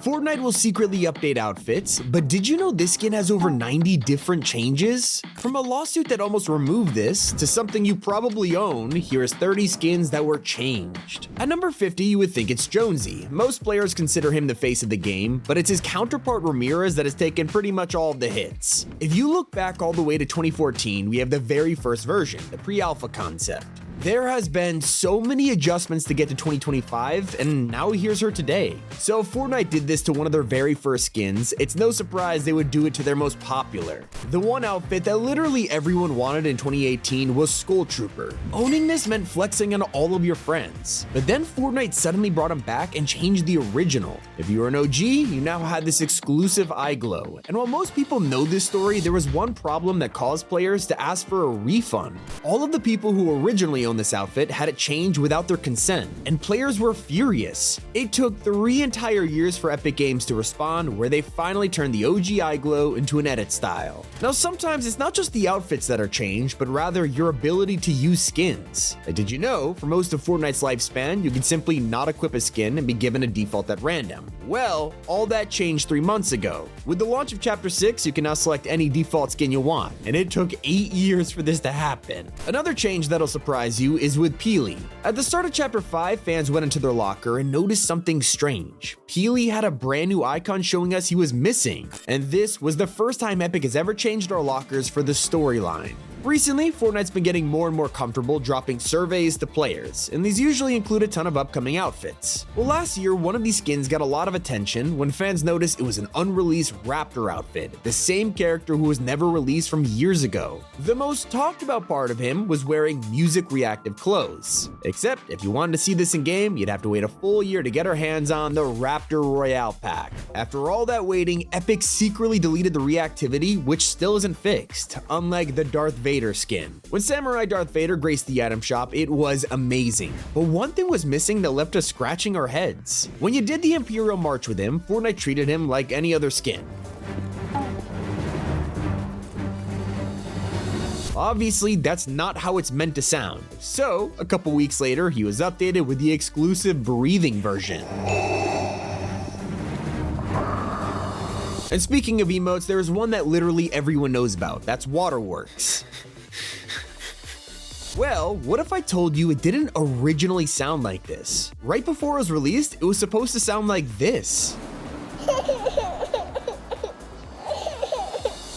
Fortnite will secretly update outfits, but did you know this skin has over 90 different changes? From a lawsuit that almost removed this, to something you probably own, here is 30 skins that were changed. At number 50, you would think it's Jonesy. Most players consider him the face of the game, but it's his counterpart Ramirez that has taken pretty much all of the hits. If you look back all the way to 2014, we have the very first version, the pre-alpha concept. There has been so many adjustments to get to 2025, and now here's her today. So if Fortnite did this to one of their very first skins, it's no surprise they would do it to their most popular. The one outfit that literally everyone wanted in 2018 was Skull Trooper. Owning this meant flexing on all of your friends. But then Fortnite suddenly brought him back and changed the original. If you were an OG, you now had this exclusive eye glow. And while most people know this story, there was one problem that caused players to ask for a refund. All of the people who originally owned this outfit had it changed without their consent, and players were furious. It took 3 entire years for Epic Games to respond, where they finally turned the OG eye glow into an edit style. Now sometimes it's not just the outfits that are changed, but rather your ability to use skins. Like, did you know, for most of Fortnite's lifespan, you can simply not equip a skin and be given a default at random? Well, all that changed 3 months ago. With the launch of Chapter 6, you can now select any default skin you want, and it took 8 years for this to happen. Another change that'll surprise you is with Peely. At the start of Chapter 5, fans went into their locker and noticed something strange. Peely had a brand new icon showing us he was missing, and this was the first time Epic has ever changed our lockers for the storyline. Recently, Fortnite's been getting more and more comfortable dropping surveys to players, and these usually include a ton of upcoming outfits. Well, last year, one of these skins got a lot of attention when fans noticed it was an unreleased Raptor outfit, the same character who was never released from years ago. The most talked about part of him was wearing music reactive clothes. Except, if you wanted to see this in game, you'd have to wait a full year to get our hands on the Raptor Royale pack. After all that waiting, Epic secretly deleted the reactivity, which still isn't fixed, unlike the Darth Vader skin. When Samurai Darth Vader graced the item shop, it was amazing. But one thing was missing that left us scratching our heads. When you did the Imperial March with him, Fortnite treated him like any other skin. Obviously, that's not how it's meant to sound. So, a couple weeks later, he was updated with the exclusive breathing version. And speaking of emotes, there is one that literally everyone knows about. That's Waterworks. Well, what if I told you it didn't originally sound like this? Right before it was released, it was supposed to sound like this.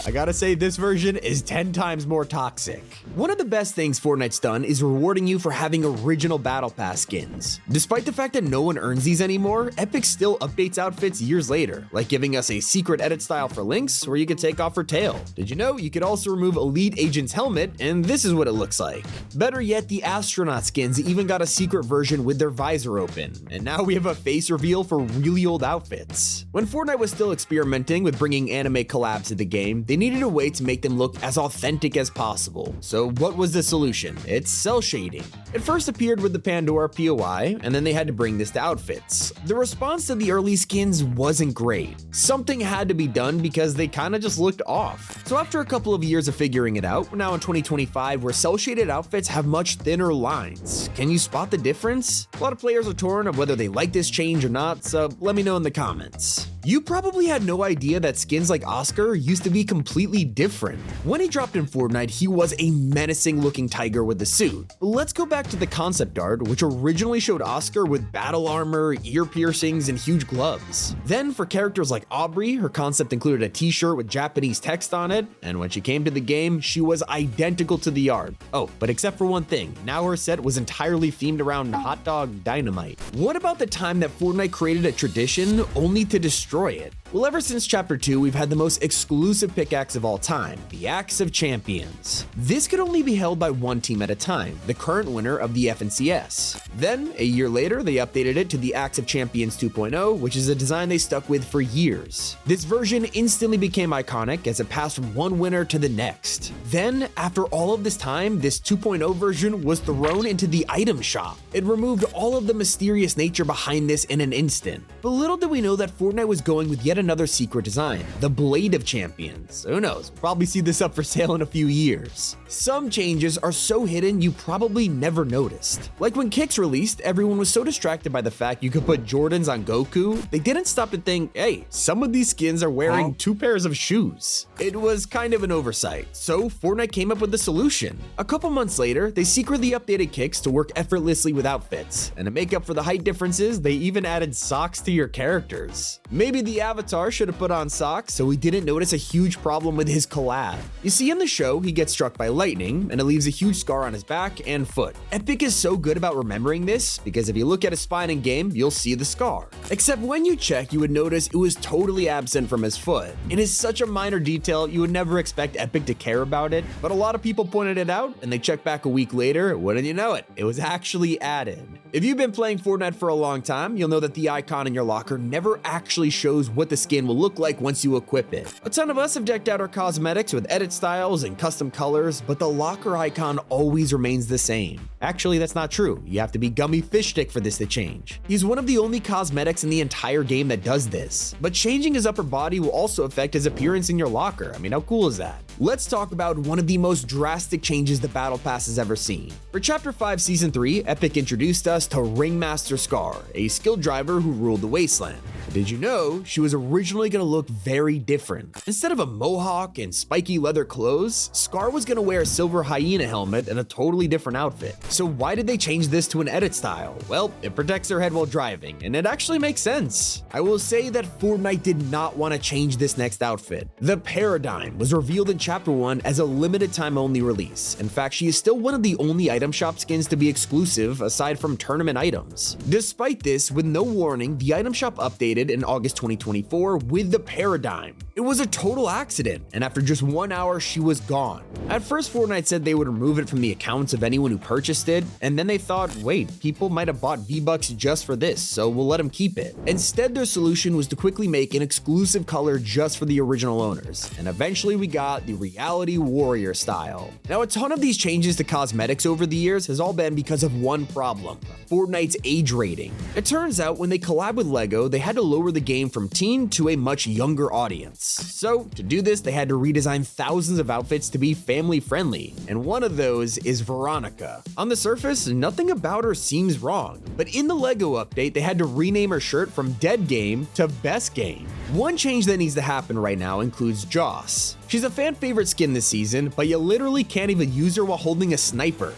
I gotta say, this version is 10 times more toxic. One of the best things Fortnite's done is rewarding you for having original Battle Pass skins. Despite the fact that no one earns these anymore, Epic still updates outfits years later, like giving us a secret edit style for Lynx, where you could take off her tail. Did you know you could also remove Elite Agent's helmet, and this is what it looks like? Better yet, the astronaut skins even got a secret version with their visor open, and now we have a face reveal for really old outfits. When Fortnite was still experimenting with bringing anime collabs to the game, they needed a way to make them look as authentic as possible. So what was the solution? It's cell shading. It first appeared with the Pandora POI, and then they had to bring this to outfits. The response to the early skins wasn't great. Something had to be done because they kinda just looked off. So after a couple of years of figuring it out, we're now in 2025 where cell shaded outfits have much thinner lines. Can you spot the difference? A lot of players are torn of whether they like this change or not, so let me know in the comments. You probably had no idea that skins like Oscar used to be completely different. When he dropped in Fortnite, he was a menacing looking tiger with a suit. But let's go back to the concept art, which originally showed Oscar with battle armor, ear piercings, and huge gloves. Then for characters like Aubrey, her concept included a t-shirt with Japanese text on it, and when she came to the game, she was identical to the art. Oh, but except for one thing, now her set was entirely themed around hot dog dynamite. What about the time that Fortnite created a tradition only to destroy it? Well, ever since Chapter 2, we've had the most exclusive pickaxe of all time, the Axe of Champions. This could only be held by one team at a time, the current winner of the FNCS. Then, a year later, they updated it to the Axe of Champions 2.0, which is a design they stuck with for years. This version instantly became iconic as it passed from one winner to the next. Then, after all of this time, this 2.0 version was thrown into the item shop. It removed all of the mysterious nature behind this in an instant. But little did we know that Fortnite was going with yet another secret design, the Blade of Champions. Who knows, we'll probably see this up for sale in a few years. Some changes are so hidden you probably never noticed. Like when Kicks released, everyone was so distracted by the fact you could put Jordans on Goku, they didn't stop to think, hey, some of these skins are wearing 2 pairs of shoes. It was kind of an oversight, so Fortnite came up with a solution. A couple months later, they secretly updated Kicks to work effortlessly with outfits, and to make up for the height differences, they even added socks to your characters. Maybe the avatar should have put on socks so we didn't notice a huge problem with his collab. You see, in the show, he gets struck by lightning, and it leaves a huge scar on his back and foot. Epic is so good about remembering this, because if you look at his spine in game, you'll see the scar. Except when you check, you would notice it was totally absent from his foot. It is such a minor detail, you would never expect Epic to care about it, but a lot of people pointed it out, and they checked back a week later, wouldn't you know it, it was actually added. If you've been playing Fortnite for a long time, you'll know that the icon in your locker never actually shows what the skin will look like once you equip it. A ton of us have decked out our cosmetics with edit styles and custom colors, but the locker icon always remains the same. Actually, that's not true. You have to be Gummy Fish Stick for this to change. He's one of the only cosmetics in the entire game that does this, but changing his upper body will also affect his appearance in your locker. I mean, how cool is that? Let's talk about one of the most drastic changes the Battle Pass has ever seen. For Chapter 5 Season 3, Epic introduced us to Ringmaster Scar, a skilled driver who ruled the Wasteland. But did you know she was originally going to look very different? Instead of a mohawk and spiky leather clothes, Scar was going to wear a silver hyena helmet and a totally different outfit. So why did they change this to an edit style? Well, it protects her head while driving, and it actually makes sense. I will say that Fortnite did not want to change this next outfit. The Paradigm was revealed in Chapter 1 as a limited time only release. In fact, she is still one of the only item shop skins to be exclusive aside from tournament items. Despite this, with no warning, the item shop updated in August 2024 with the Paradigm. It was a total accident, and after just 1 hour, she was gone. At first, Fortnite said they would remove it from the accounts of anyone who purchased it, and then they thought, wait, people might have bought V-Bucks just for this, so we'll let them keep it. Instead, their solution was to quickly make an exclusive color just for the original owners, and eventually we got the Reality Warrior style. Now, a ton of these changes to cosmetics over the years has all been because of one problem: Fortnite's age rating. It turns out when they collabed with LEGO, they had to lower the game from teen to a much younger audience. So, to do this, they had to redesign thousands of outfits to be family friendly, and one of those is Veronica. On the surface, nothing about her seems wrong, but in the LEGO update, they had to rename her shirt from Dead Game to Best Game. One change that needs to happen right now includes Joss. She's a fan favorite skin this season, but you literally can't even use her while holding a sniper.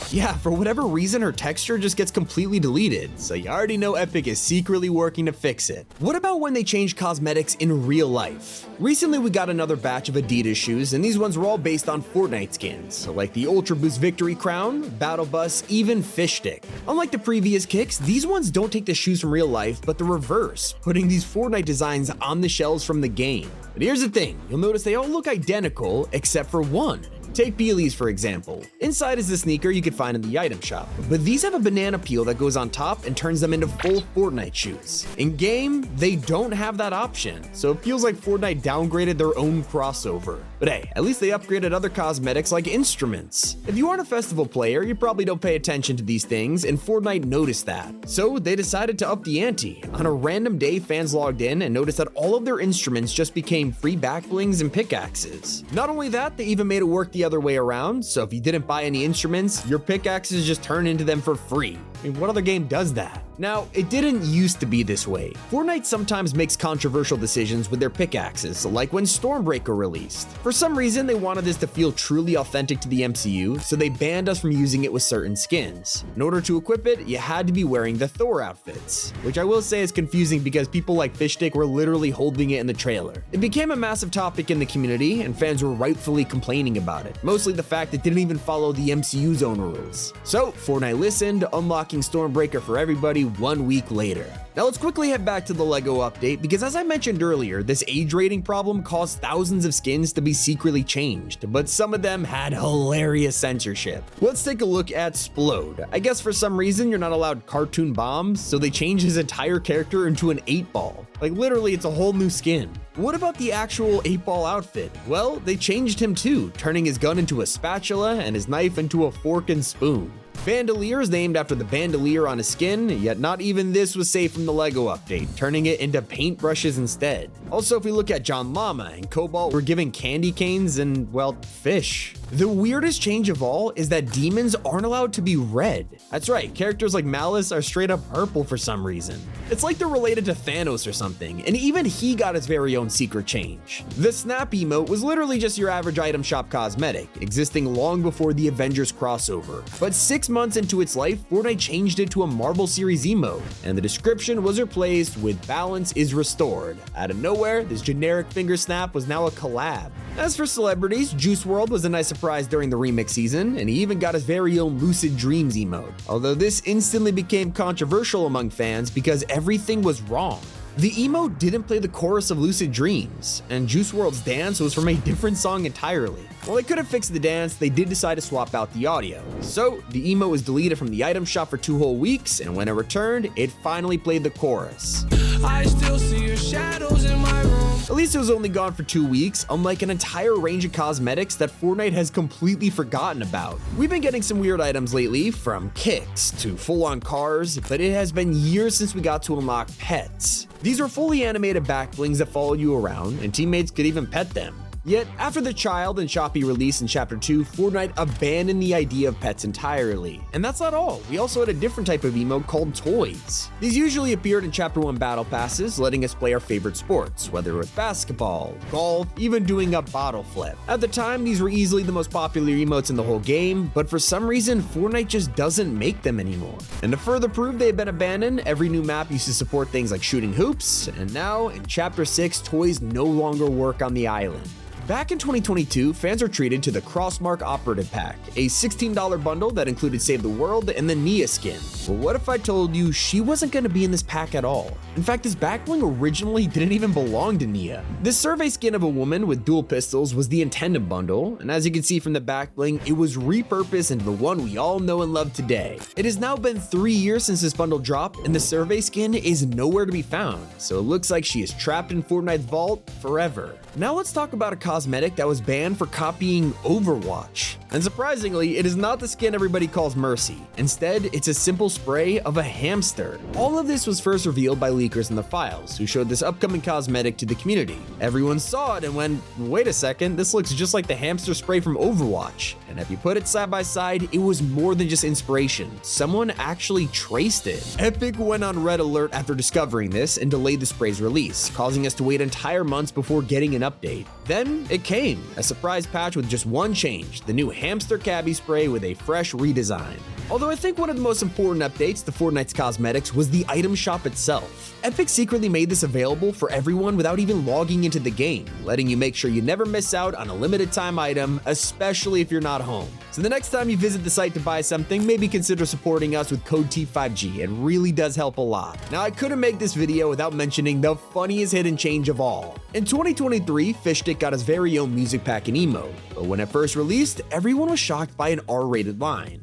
Yeah, for whatever reason, her texture just gets completely deleted, so you already know Epic is secretly working to fix it. What about when they change cosmetics in real life? Recently, we got another batch of Adidas shoes, and these ones were all based on Fortnite skins, so like the Ultra Boost Victory Crown, Battle Bus, even Fish Stick. Unlike the previous kicks, these ones don't take the shoes from real life, but the reverse, putting these Fortnite designs on the shelves from the game. But here's the thing, you'll notice they all look identical except for one. Take Beelie's for example. Inside is the sneaker you could find in the item shop, but these have a banana peel that goes on top and turns them into full Fortnite shoes. In game, they don't have that option, so it feels like Fortnite downgraded their own crossover. But hey, at least they upgraded other cosmetics like instruments. If you aren't a festival player, you probably don't pay attention to these things, and Fortnite noticed that. So they decided to up the ante. On a random day, fans logged in and noticed that all of their instruments just became free backblings and pickaxes. Not only that, they even made it work the other way around, so if you didn't buy any instruments, your pickaxes just turn into them for free. I mean, what other game does that? Now, it didn't used to be this way. Fortnite sometimes makes controversial decisions with their pickaxes, like when Stormbreaker released. For some reason, they wanted this to feel truly authentic to the MCU, so they banned us from using it with certain skins. In order to equip it, you had to be wearing the Thor outfits, which I will say is confusing because people like Fishstick were literally holding it in the trailer. It became a massive topic in the community, and fans were rightfully complaining about it, mostly the fact it didn't even follow the MCU's own rules. So, Fortnite listened, unlocking Stormbreaker for everybody 1 week later. Now let's quickly head back to the LEGO update because as I mentioned earlier, this age rating problem caused thousands of skins to be secretly changed, but some of them had hilarious censorship. Let's take a look at Splode. I guess for some reason you're not allowed cartoon bombs, so they changed his entire character into an 8-ball. Like literally it's a whole new skin. What about the actual 8-ball outfit? Well, they changed him too, turning his gun into a spatula and his knife into a fork and spoon. Bandolier is named after the bandolier on his skin, yet not even this was safe from the LEGO update, turning it into paintbrushes instead. Also, if we look at John Llama and Cobalt, we're given candy canes and, well, fish. The weirdest change of all is that demons aren't allowed to be red. That's right, characters like Malice are straight up purple for some reason. It's like they're related to Thanos or something, and even he got his very own secret change. The Snap emote was literally just your average item shop cosmetic, existing long before the Avengers crossover. But 6 months into its life, Fortnite changed it to a Marvel Series emote, and the description was replaced with "balance is restored." Out of nowhere, this generic finger snap was now a collab. As for celebrities, Juice WRLD was a nice surprise during the remix season, and he even got his very own Lucid Dreams emote. Although this instantly became controversial among fans because everything was wrong. The emote didn't play the chorus of Lucid Dreams, and Juice WRLD's dance was from a different song entirely. While they could have fixed the dance, they did decide to swap out the audio. So, the emote was deleted from the item shop for 2 whole weeks, and when it returned, it finally played the chorus. I still see your shadows in my room. At least it was only gone for 2 weeks, unlike an entire range of cosmetics that Fortnite has completely forgotten about. We've been getting some weird items lately, from kicks to full-on cars, but it has been years since we got to unlock pets. These are fully animated back blings that follow you around, and teammates could even pet them. Yet, after the Child and Shoppy release in Chapter 2, Fortnite abandoned the idea of pets entirely. And that's not all, we also had a different type of emote called toys. These usually appeared in Chapter 1 battle passes, letting us play our favorite sports, whether it was basketball, golf, even doing a bottle flip. At the time, these were easily the most popular emotes in the whole game, but for some reason, Fortnite just doesn't make them anymore. And to further prove they've been abandoned, every new map used to support things like shooting hoops, and now, in Chapter 6, toys no longer work on the island. Back in 2022, fans were treated to the Crossmark Operative Pack, a $16 bundle that included Save the World and the Nia skin. Well, what if I told you she wasn't going to be in this pack at all? In fact, this backbling originally didn't even belong to Nia. This survey skin of a woman with dual pistols was the intended bundle, and as you can see from the backbling, it was repurposed into the one we all know and love today. It has now been 3 years since this bundle dropped, and the survey skin is nowhere to be found, so it looks like she is trapped in Fortnite's vault forever. Now let's talk about a cosmetic that was banned for copying Overwatch. And surprisingly, it is not the skin everybody calls Mercy. Instead, it's a simple spray of a hamster. All of this was first revealed by leakers in the files, who showed this upcoming cosmetic to the community. Everyone saw it and went, wait a second, this looks just like the hamster spray from Overwatch. And if you put it side by side, it was more than just inspiration. Someone actually traced it. Epic went on red alert after discovering this and delayed the spray's release, causing us to wait entire months before getting an update. Then it came, a surprise patch with just one change, the new hamster cabbie spray with a fresh redesign. Although I think one of the most important updates to Fortnite's cosmetics was the item shop itself. Epic secretly made this available for everyone without even logging into the game, letting you make sure you never miss out on a limited time item, especially if you're not home. So the next time you visit the site to buy something, maybe consider supporting us with code T5G. It really does help a lot. Now, I couldn't make this video without mentioning the funniest hidden change of all. In 2023, Fishstick got his very own music pack and emote, but when it first released, everyone was shocked by an R-rated line.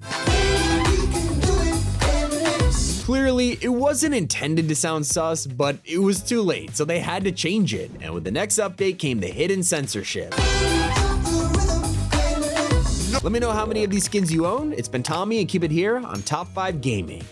Clearly, it wasn't intended to sound sus, but it was too late, so they had to change it, and with the next update came the hidden censorship. Let me know how many of these skins you own. It's been Tommy, and keep it here on Top 5 Gaming.